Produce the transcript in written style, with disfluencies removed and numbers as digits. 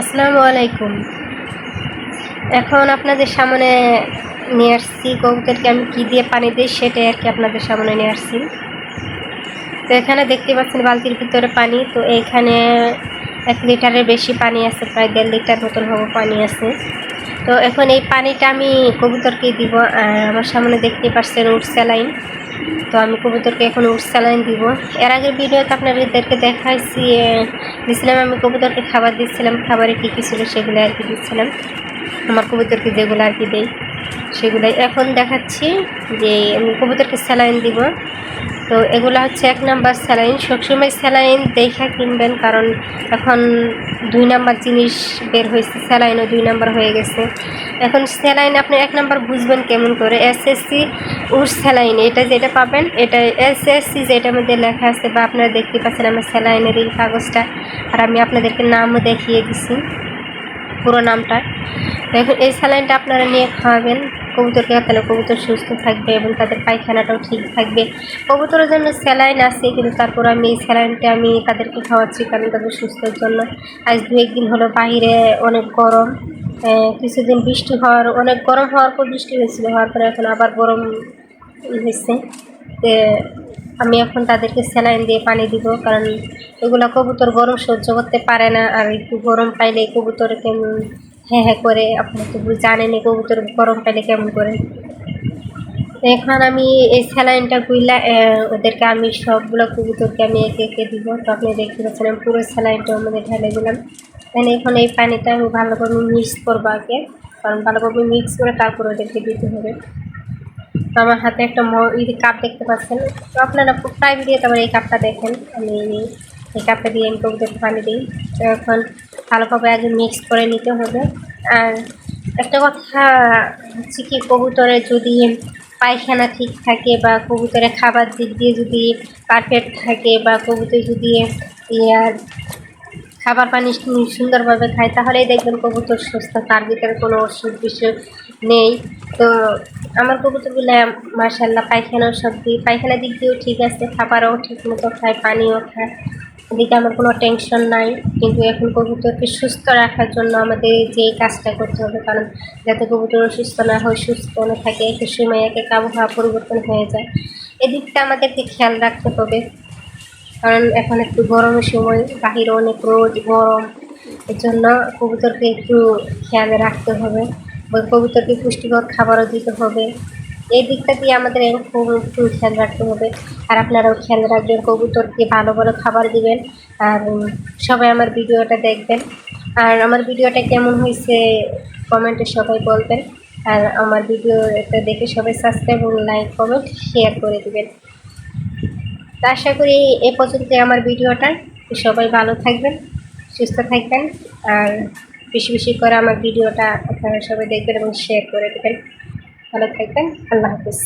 আসসালামু আলাইকুম। এখন আপনাদের সামনে নিয়ে আসছি কবুতরকে আমি কী দিয়ে পানি দিই সেটাই আর কি আপনাদের সামনে নিয়ে আসছি। তো এখানে দেখতে পাচ্ছেন বালতির ভিতরে পানি, তো এইখানে 1 লিটারের বেশি পানি আছে, প্রায় 1.5 লিটার মতন হবে পানি আছে। তো এখন এই পানিটা আমি কবুতরকে দিব। আর আমার সামনে দেখতে পাচ্ছেন উড স্যালাইন, তো আমি কবুতরকে এখন উড স্যালাইন দিব। এর আগের ভিডিওতে আপনাদেরকে দেখাইছি দিচ্ছিলাম, আমি কবুতরকে খাবার দিচ্ছিলাম, খাবারে কী কী ছিল সেগুলো আর কি দিচ্ছিলাম, আমার কবুতরকে যেগুলো আর কি দেই সেগুলোই এখন দেখাচ্ছি যে আমি কবুতরকে স্যালাইন দিব। তো এগুলো হচ্ছে 1 নাম্বার স্যালাইন। সবসময় স্যালাইন দেখা কিনবেন, কারণ এখন 2 নাম্বার জিনিস বের হয়েছে, স্যালাইনও 2 নাম্বার হয়ে গেছে। এখন স্যালাইন আপনি 1 নাম্বার বুঝবেন কেমন করে, এসএসসি উড স্যালাইন এটা যেটা পাবেন, এটা এসএসসি যেটার মধ্যে লেখা আছে, বা আপনারা দেখতে পাচ্ছেন আমার স্যালাইনের এই কাগজটা, আর আমি আপনাদেরকে নামও দেখিয়ে দিছি পুরো নামটা। এখন এই স্যালাইনটা আপনারা নিয়ে খাওয়াবেন কবুতরকে, তাহলে কবুতর সুস্থ থাকবে এবং তাদের পায়খানাটাও ঠিক থাকবে। কবুতরের জন্য স্যালাইন আছে, কিন্তু তারপর আমি এই স্যালাইনটা আমি তাদেরকে খাওয়াচ্ছি কারণ তাদের সুস্থের জন্য। আজ 2-1 দিন হলো বাহিরে অনেক গরম, কিছুদিন বৃষ্টি হওয়ার, অনেক গরম হওয়ার পর বৃষ্টি হয়েছিল, হওয়ার পরে এখন আবার গরম হয়েছে। তো আমি এখন তাদেরকে স্যালাইন দিয়ে পানি দিব, কারণ এগুলো কবুতর গরম সহ্য করতে পারে না, আর একটু গরম পাইলে কবুতর কেমন হ্যাঁ হ্যাঁ করে, আপনারা তো জানেনই কবুতর গরম পাইলে কেমন করে। এখন আমি এই স্যালাইনটা গুইলা ওদেরকে আমি সবগুলো কবুতরকে আমি একে একে দিব। তো আপনি দেখতে পাচ্ছেন আমি পুরো স্যালাইনটা আমাদের ঢেলে দিলাম। এখন এই পানিটা আমি ভালোভাবে মিক্স করবো আগে, কারণ ভালোভাবে মিক্স করে তারপর ওদেরকে দিতে হবে। তো আমার হাতে একটা কাপ দেখতে পাচ্ছেন, তো আপনারা প্রায় ভিডিওতে আবার এই কাপটা দেখেন, আমি এই কাপটা দিয়ে আমি কবুতরকে পানি দিই। তো এখন ভালোভাবে আগে মিক্স করে নিতে হবে। আর একটা কথা হচ্ছে কি, কবুতরের যদি পায়খানা ঠিক থাকে বা কবুতরের খাবার দিক দিয়ে যদি পারফেক্ট থাকে, বা কবুতর যদি খাবার পানি সুন্দরভাবে খায়, তাহলেই দেখবেন কবুতর সুস্থ, তার ভিতরে কোনো অসুখ বিসুখ নেই। তো আমার কবুতরগুলো মাশাআল্লাহ পায়খানাও পায়খানার দিক দিয়েও ঠিক আছে, খাবারও ঠিক মতো খায়, পানিও খায়, এদিকে আমার কোনো টেনশন নাই। কিন্তু এখন কবুতরকে সুস্থ রাখার জন্য আমাদের যে কাজটা করতে হবে, কারণ যাতে কবুতর অসুস্থ না হয়, সুস্থ না থাকে, একই সময় এক আবহাওয়া পরিবর্তন হয়ে যায়, এদিকটা আমাদেরকে খেয়াল রাখতে হবে। কারণ এখন একটু গরমের সময়, বাহিরে অনেক রোদ গরম, এর জন্য কবুতরকে একটু খেয়াল রাখতে হবে, কবুতরকে পুষ্টিকর খাবারও দিতে হবে। এই দিকটা দিয়ে আমাদের খুব একটু খেয়াল রাখতে হবে। আর আপনারাও খেয়াল রাখবেন, কবুতরকে ভালো ভালো খাবার দিবেন। আর সবাই আমার ভিডিওটা দেখবেন, আর আমার ভিডিওটা কেমন হয়েছে কমেন্টে সবাই বলবেন। আর আমার ভিডিওটা দেখে সবাই সাবস্ক্রাইব এবং লাইক কমেন্ট শেয়ার করে দেবেন। তো আশা করি এ পর্যন্ত আমার ভিডিওটা, সবাই ভালো থাকবেন, সুস্থ থাকবেন, আর বেশি বেশি করে আমার ভিডিওটা আপনারা সবাই দেখবেন এবং শেয়ার করে দেবেন। ভালো থাকবেন, আল্লাহ হাফিজ।